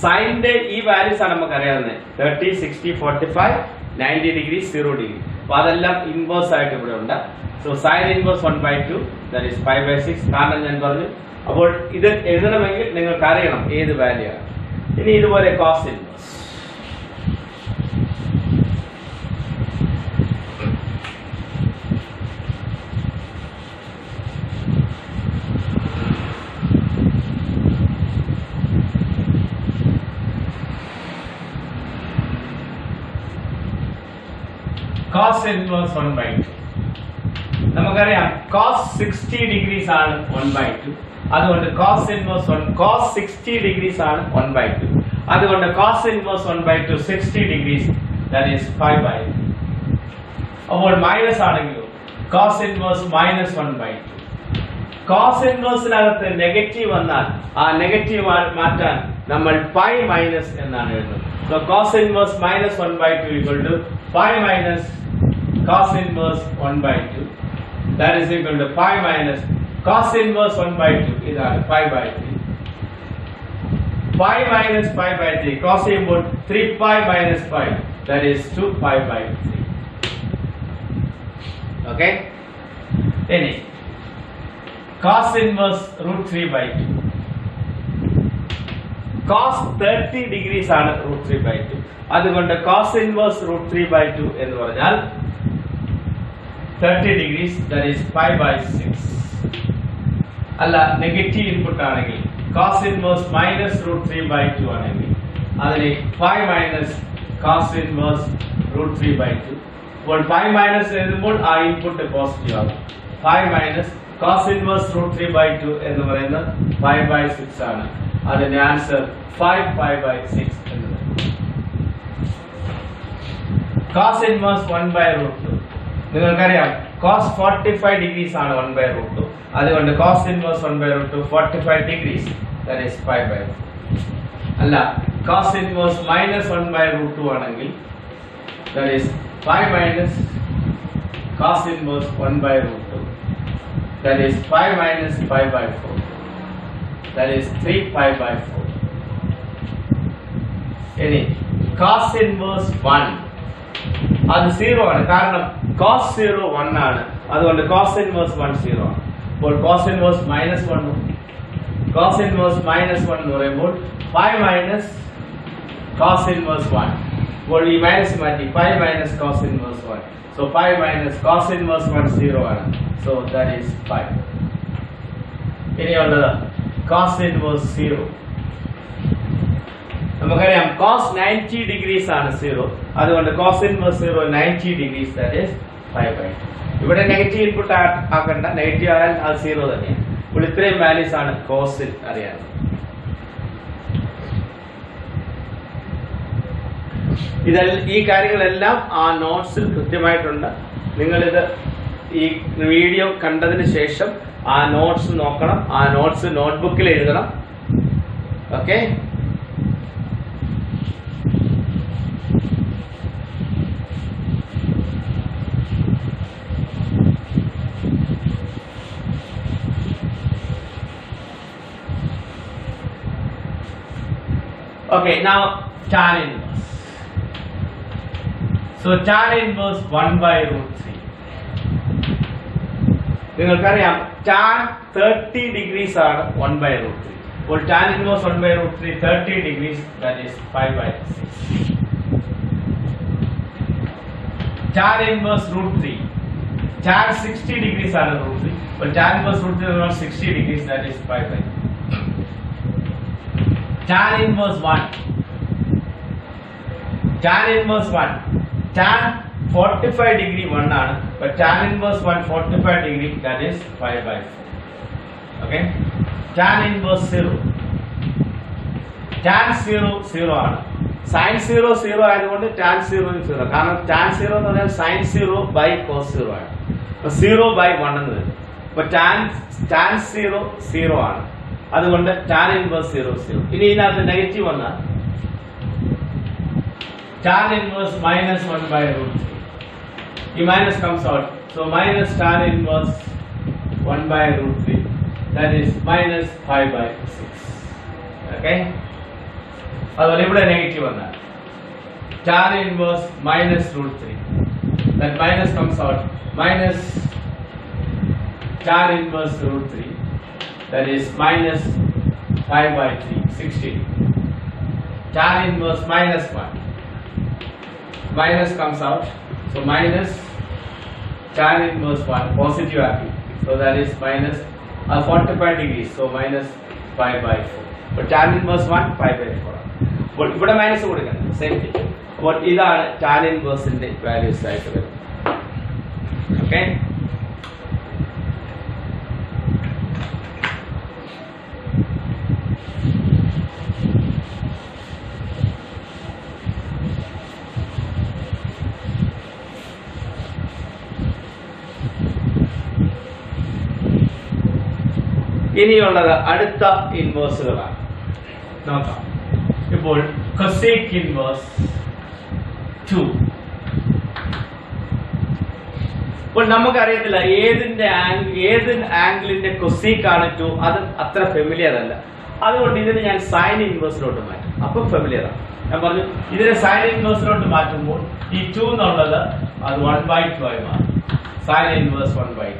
സൈനിന്റെ ഈ വാല്യൂസ് ആണ് നമുക്ക് അറിയാവുന്നത്. 30, 60, 45, 90 ഡിഗ്രി, 0 ഡിഗ്രി. അപ്പൊ അതെല്ലാം ഇൻവേഴ്സ് ആയിട്ട് ഇവിടെ ഉണ്ട്. So sine inverse 1/2, that is 5/6. കാരണം ഞാൻ പറഞ്ഞു. അപ്പോൾ ഇത് എഴുതണമെങ്കിൽ നിങ്ങൾക്ക് അറിയണം ഏത് വാല്യൂ ആണ്. ഇനി ഇതുപോലെ കോസ് ഇൻവേഴ്സ്. cos inverse 1/2. നമുക്കറിയാം cos 60 ഡിഗ്രീസ് ആണ് 1/2. അതുകൊണ്ട് cos inverse 1 cos 60 ഡിഗ്രീസ് ആണ് 1/2. അതുകൊണ്ട് cos inverse 1/2 60 degrees, that is 5/2. അപ്പോൾ മൈനസ് ആണെങ്കിലും cos inverse minus 1/2. cos inverseനകത്ത് negative വന്നാൽ ആ നെഗറ്റീവ് മാറ്റാൻ നമ്മൾ pi മൈനസ് എന്നാണ് എഴുതുന്നത്. So cos inverse minus 1/2 equal to pi minus cos inverse 1/2. That is equal to pi minus cos inverse 1/2. ഇതാണ് 5/3. pi minus 5/3 cross ചെയ്യുമ്പോൾ 3pi minus 5, that is 2pi/3. Okay, ഇനി cos inverse √3/2. cos 30 degrees ആണ് √3/2. അതുകൊണ്ട് cos inverse √3/2 എന്ന് പറഞ്ഞാൽ 30 degrees, that is 5/6. അല്ല negative input ആണെങ്കിൽ cos inverse minus √3/2 ആണെങ്കിൽ അതിന് 5 മൈനസ് cos inverse √3/2. അപ്പോൾ 5 മൈനസ് എഴുതുമ്പോൾ ആ ഇൻപുട്ട് പോസിറ്റീവ് ആകും. 5 മൈനസ് cos inverse √3/2 എന്ന് പറയുന്നത് 5/6 ആണ്. അതിന്റെ ആൻസർ 5/6 എന്ന് വരും. cos inverse 1/√2. നിങ്ങൾക്കറിയാം cos 45 ഡിഗ്രീസ് ആണ് 1/√2. അതുകൊണ്ട് cos inverse 1/√2 45 degrees, that is 5/2. അല്ല cos inverse minus 1/√2 ആണെങ്കിൽ that is 5 minus cos inverse 1/√2, that is 5 minus 5/4, that is 3pi/4. ഇനി cos inverse 1 അത് 0 ആണ്. കാരണം cos 0 1 ആണ്. അതുകൊണ്ട് cos inverse 1 0 ആണ്. അപ്പോൾ cos inverse minus 1 cos inverse minus 1 എന്ന് പറയുമ്പോൾ 5 minus cos inverse 1. അപ്പോൾ ഈ മൈനസ് മാറ്റി 5 minus cos inverse 1. So 5 minus cos inverse 1 0 ആണ്. So that is 5. ഇനിയുള്ളത് cos inverse 0. നമുക്കറിയാം cos 90 ഡിഗ്രീസ് ആണ് 0. അതുകൊണ്ട് cos inverse 0 90 degrees, that is 5/2. ഇവിടെ നെഗറ്റീവ് ഇൻപുട്ട് ആക്കണ്ട, നെഗറ്റീവ് ആയാൽ അത് 0 തന്നെയാണ്. അപ്പോൾ ഇത്രയും വാല്യൂസ് ആണ് കോസിൽ അറിയാൻ. ഈ കാര്യങ്ങളെല്ലാം ആ നോട്ട്സിൽ കൃത്യമായിട്ടുണ്ട്. നിങ്ങളിത് ഈ വീഡിയോ കണ്ടതിന് ശേഷം ആ നോട്ട്സ് നോക്കണം. ആ നോട്ട്സ് നോട്ട്ബുക്കിൽ എഴുതണം. Okay, Okay, now tan inverse. So tan inverse 1 by root 3. നിങ്ങൾക്കറിയാം tan 30 degrees ആണ് 1 by root 3. അപ്പോൾ tan inverse 1 by root 3 30 degrees, that is 5 by 6. Tan inverse root 3. Tan 60 degrees ആണ് root 3. അപ്പോൾ tan inverse root 3 is 60 degrees, that is 5 by 3. Tan inverse 1. Tan inverse 1. Tan 45 degree 1 ആണ്. But tan inverse 1 45 degree, that is 5 by 4. Okay. Tan inverse 0. Tan 0 0 ആണ്. Sin 0 0 ആയതുകൊണ്ട് tan 0 0. കാരണം tan 0 എന്ന് പറഞ്ഞാൽ sin 0 by cos 0 ആണ്. അപ്പോൾ 0 by 1 എന്ന് വരും. അപ്പോൾ tan 0 0 ആണ്. അതുകൊണ്ട് tan inverse 0 0. ഇനി ഇതിനകത്ത് നെഗറ്റീവ് വന്നാൽ tan inverse minus 1 by root 3. The minus comes out. So minus tan inverse 1 by root 3. That is minus 5 by 6. Okay? അതുപോലെ ഇവിടെ നെഗറ്റീവ് വന്നാൽ tan inverse minus root 3. That minus comes out. Minus tan inverse root 3. That is minus 5 by 3. 60. Tan inverse minus 1. Minus comes out. So minus tan inverse 1, positive happy. So that is minus 45 degrees. So minus 5 by 4. But tan inverse 1, 5 by 4. But ഇവിടെ minus കൊടുക്കണം, same thing. അപ്പോൾ ഇതാണ് tan ഇൻവേഴ്സിന്റെ values ആയിട്ട് വരുന്നത്. Okay. ഇനിയുള്ളത് അടുത്ത ഇൻവേഴ്സുകളാണ്. നോക്കാം. ഇപ്പോൾ cosec inverse 2. ഇപ്പോൾ നമുക്കറിയത്തില്ല ഏത് ആംഗിളിന്റെ കൊസീക് ആണ് 2, അത് അത്ര ഫെമിലിയർ അല്ല. അതുകൊണ്ട് ഇതിന് ഞാൻ സൈൻ ഇൻവേഴ്സിലോട്ട് മാറ്റും. അപ്പം ഫെമിലിയർ ആണ്. ഞാൻ പറഞ്ഞു ഇതിനെ സൈൻ ഇൻവേഴ്സിലോട്ട് മാറ്റുമ്പോൾ ഈ 2 എന്നുള്ളത് അത് 1/2 ആയി മാറും. Sign inverse 1/2.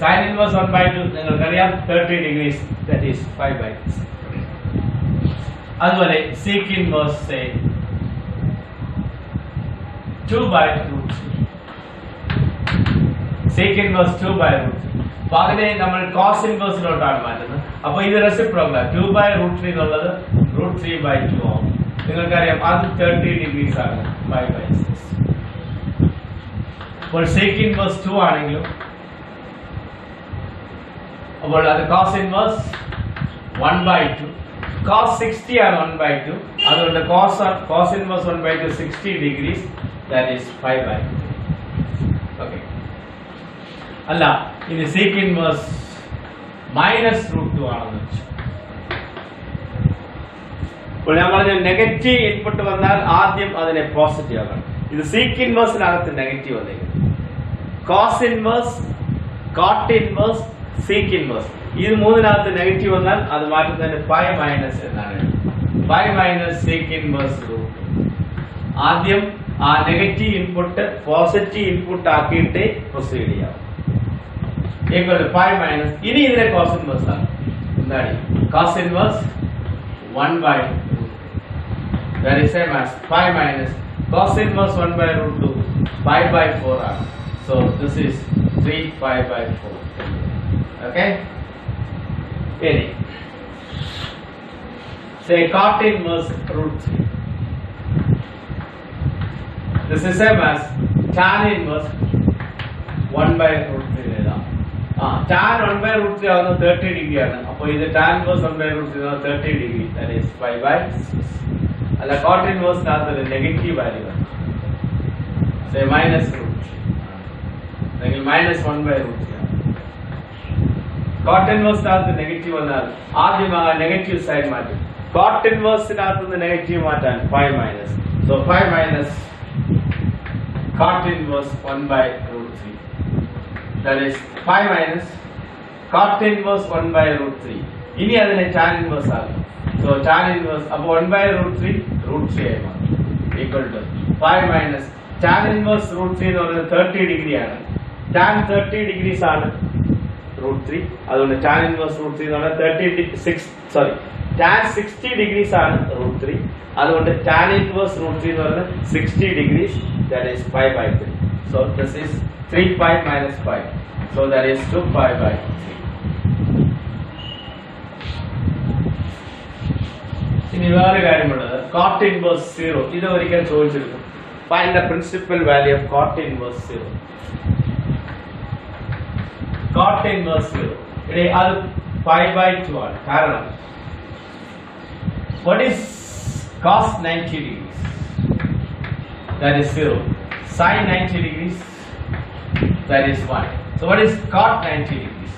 Sin inverse 1/2 നിങ്ങൾക്കറിയാം 30 degrees, that is 5/6. അതുപോലെ sec inverse say 2/√3. sec inverse 2/√3. അപ്പോൾ അതിനെ നമ്മൾ cos inverseലോട്ടാണ് മാറ്റുന്നത്. അപ്പോൾ ഇത് റെസിപ്രോക്കൽ 2/√3 എന്നുള്ളത് √3/2 ആവും. നിങ്ങൾക്കറിയാം അത് 30 degrees ആണ് 5/6. അപ്പോൾ sec inverse 2 ആണെങ്കിലും അപ്പോൾ അത് cos inverse 1/2. cos 60 ആണ് 1/2. അതുകൊണ്ട് cos inverse 1/2 60 degrees, that is 5/2. Okay. അല്ല ഇത് sec inverse minus √2 ആണെന്ന് വെച്ചു. അപ്പോൾ ഞാൻ പറഞ്ഞ നെഗറ്റീവ് ഇൻപുട്ട് വന്നാൽ ആദ്യം അതിനെ പോസിറ്റീവ് ആക്കണം. ഇത് sec inverseനകത്ത് നെഗറ്റീവ് വന്നേക്കും. cos inverse, cot inverse, sec inverse ഇത് മൂന്നിനകത്ത് നെഗറ്റീവ് വന്നാൽ അത് മാറ്റുന്നതിന് 5 മൈനസ് എന്നാണ്. 5 മൈനസ് sec inverse √2. ആദ്യം ആ നെഗറ്റീവ് ഇൻപുട്ട് പോസിറ്റീവ് ഇൻപുട്ട് ആക്കിയിട്ട് പ്രൊസീഡ് ചെയ്യാം. 5 മൈനസ് ഇനി ഇതിനെ cos inverse ആണ്. എന്താണ് cos inverse 1/√2. That is same as 5 minus cos inverse 1/√2 5/4 ആണ്. So this is 3 5/4. Okay. Any. Say cot inverse √3. This is same as tan inverse 1/√3 എഴുതാം. tan 1/√3 ആവുന്നത് 30 degree ആണ്. അപ്പോൾ ഇത് tan inverse 1/√3 30 degree, that is 5/6. അല്ല cot inverse നാത്തൊരു negative value ആണ്. Say minus √3 അല്ലെങ്കിൽ minus 1/√3. cot inverse നാത്ത് negative വന്നാൽ ആദ്യം ആ നെഗറ്റീവ് സൈഡ് മാറ്റും. cot inverse നാത്തുനിന്ന് നെഗറ്റീവ് മാറ്റാൻ 5 minus. So 5 minus cot inverse 1/√3. That is 5 minus cot inverse 1/√3. ഇനി അതിനെ tan inverse ആകും. So So tan inverse അപ്പോൾ 1 by root 3 root 3 ആയി മാറും equal to 5 minus tan inverse root 3 എന്ന് പറയുന്നത് 30 ഡിഗ്രി ആണ്. tan 30 degrees ആണ് root 3. അതുകൊണ്ട് tan inverse root 3 എന്ന് പറഞ്ഞാൽ tan 60 degrees ആണ് root 3. അതുകൊണ്ട് tan inverse root 3 എന്ന് പറയുന്നത് 60 degrees, that is 5 by 3. So this is 3 pi minus 5. So that is 2 pi by 3. ഇനി വേറെ കാര്യമുള്ളത് cot inverse 0. ഇത് ഒരിക്കൽ ചോദിച്ചിരുന്നു. Find the principal value of cot inverse 0. Cot inverse 0. അത് 5 by 2 ആണ്. കാരണം what is cos 90 degrees? That is 0. Sin 90 degrees? That is 1. So what is cot 90 degrees?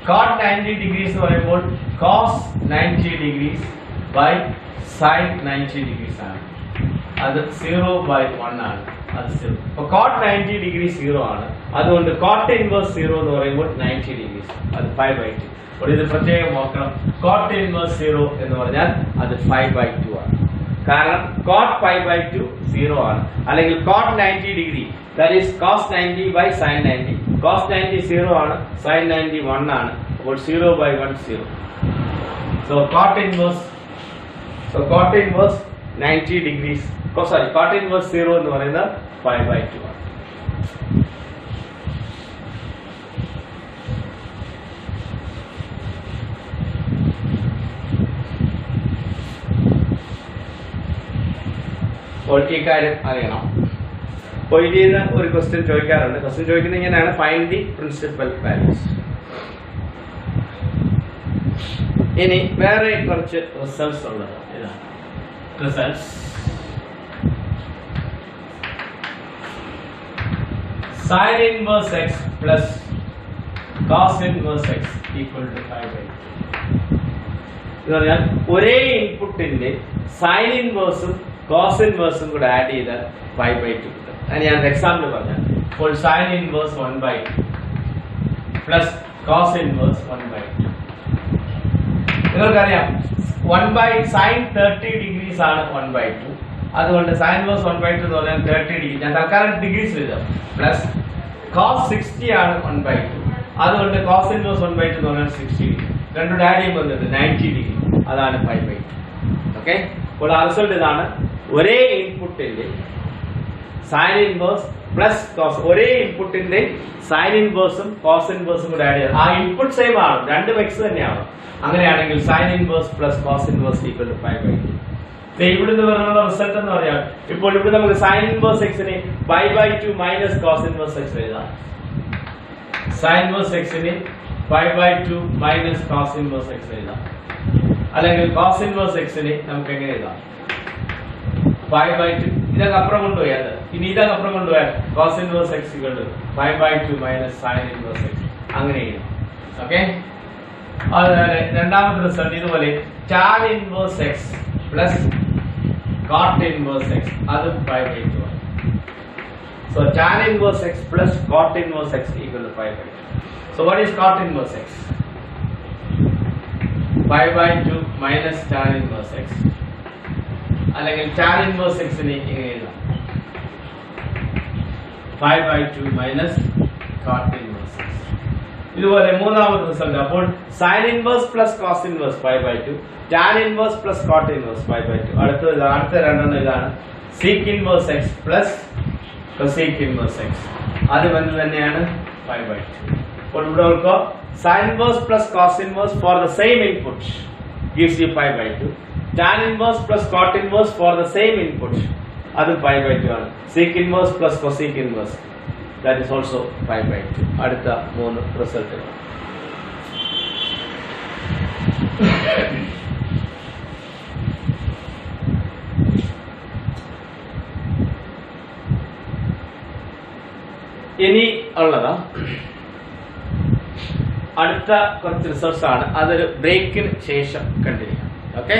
Cot 90 degrees എന്ന് പറയുമ്പോൾ cos 90 degrees by sin 90 degrees ആണ്. അത് 0 by 1 ആണ്. അത് 0. അപ്പോൾ cot 90 degrees 0 ആണ്. അതുകൊണ്ട് cot inverse 0 എന്ന് പറയുമ്പോൾ 90 degrees. അത് 5 by 2. അപ്പോൾ ഇത് പ്രത്യേകം ഓർക്കണം. cot inverse 0 എന്ന് പറഞ്ഞാൽ അത് 5 by 2 ആണ്. കാരണം cot 5 by 2 0 ആണ്. അല്ലെങ്കിൽ cot 90 degree, that is cos 90 by sin 90. cos 90 0 ആണ്, sin 90 1 ആണ്. അപ്പോൾ 0 by 1 0. So cot inverse 90 degrees. Cot inverse 0 എന്ന് പറയുന്നത് 5 by 2 ആണ്. അപ്പോൾ ഈ കാര്യം അറിയണം. അപ്പോൾ ഇതിൽ ഒരു ക്വസ്റ്റ്യൻ ചോദിക്കാറുണ്ട്. ക്വസ്റ്റ്യൻ ചോദിക്കുന്നത് ഇങ്ങനെയാണ്, ഫൈൻഡ് ദി പ്രിൻസിപ്പൽ വാല്യൂസ്. ഇനി വേറെ കുറച്ച് റിസൾട്ട്സ് ഉള്ളത് ഇതാണ്. Results sin inverse x plus cos inverse x equal to 5 by 2. എന്ന് പറഞ്ഞാൽ ഒരേ ഇൻപുട്ടിന്റെ സൈൻ ഇൻവേഴ്സും cos inverse കൂടെ ആഡ് ചെയ്താൽ 5 by 2 കിട്ടും. അത് ഞാൻ എക്സാമ്പിൾ പറഞ്ഞാൽ, ഇപ്പോൾ sin inverse 1 by 2 plus cos inverse 1 by 2. നിങ്ങൾക്കറിയാം 1 by sin 30 degrees ആണ് 1 by 2. അതുകൊണ്ട് sin inverse 1 by 2 എന്ന് പറഞ്ഞാൽ 30 ഡിഗ്രി, ഞാൻ തൽക്കാലം ഡിഗ്രീസ് എഴുതാം. പ്ലസ് cos 60 ആണ് 1 by 2. അതുകൊണ്ട് cos inverse 1 by 2 എന്ന് പറഞ്ഞാൽ 60 ഡിഗ്രി. രണ്ടും ആഡ് ചെയ്യുമ്പോൾ 90 ഡിഗ്രി, അതാണ് 5 by 2. ഓക്കെ, അപ്പോൾ ആ റിസൾട്ട് ഇതാണ്. ഒരേ ഇൻപുട്ടിന്റെ സൈൻ ഇൻവേഴ്സ് പ്ലസ് കോസ്, ഒരേ ഇൻപുട്ടിന്റെ സൈൻ ഇൻവേഴ്സും കോസ് ഇൻവേഴ്സും കൂടെ ആഡ് ചെയ്ത് ആ ഇൻപുട്ട് സെയിം ആണ്, രണ്ടും എക്സ് തന്നെയാണ്. അങ്ങനെയാണെങ്കിൽ sine inverse plus cos inverse equal to 5 by 2. ഇവിടുന്ന് വരുന്ന റിസൾട്ട് എന്ന് പറയാം. ഇപ്പോൾ ഇവിടെ നമുക്ക് സൈൻ ഇൻവേഴ്സ് എക്സിന് 5 by 2 minus cos inverse x എഴുതാം. സൈൻ ഇൻവേഴ്സ് എക്സിന് 5 by 2 minus cos inverse x എഴുതാം. അല്ലെങ്കിൽ കോസ് ഇൻവേഴ്സ് എക്സിന് നമുക്ക് എങ്ങനെ എഴുതാം? 5 by 2 ഇതൊക്കെ അപ്പുറം കൊണ്ടുപോയാൽ, ഇനി ഇതൊക്കെ അപ്പുറം കൊണ്ടുപോയാൽ cos inverse x equal to 5 by 2 minus sin inverse x, അങ്ങനെ എഴുതാം. ഓക്കെ, അതുപോലെ രണ്ടാമത്തെ റിസൾട്ട് ഇതുപോലെ tan inverse x plus cot inverse x, അത് 5 by 2 ആണ്. So tan inverse x plus cot inverse x equal to 5 by 2. So what is cot inverse x? 5 by 2 minus tan inverse x. അല്ലെങ്കിൽ tan inverse x നെ ഇങ്ങനെ എഴുതാം, 5 by 2 minus cot inverse x. ഇതുപോലെ മൂന്നാമത്തെ result, അപ്പോൾ sin inverse plus cos inverse 5 by 2, tan inverse plus cot inverse 5 by 2. അടുത്ത രണ്ടെണ്ണം ഇതാണ്, sec inverse x plus cosec inverse x, അത് വന്ന് തന്നെയാണ് 5 by 2. അപ്പോൾ ഇവിടെ ഓർക്കുക, sin inverse plus cos inverse for the same input gives you 5 by 2. tan inverse plus cot inverse for the same input, അത് 5 by 2 ആണ്. sec inverse plus cosec inverse, that is also 5 by 2. അടുത്ത മൂന്ന് result. ഇനി ഉള്ളതാ അടുത്ത കുറച്ച് results ആണ്, അതൊരു ബ്രേക്കിന് ശേഷം കണ്ടിരിക്കാം. ഓക്കെ.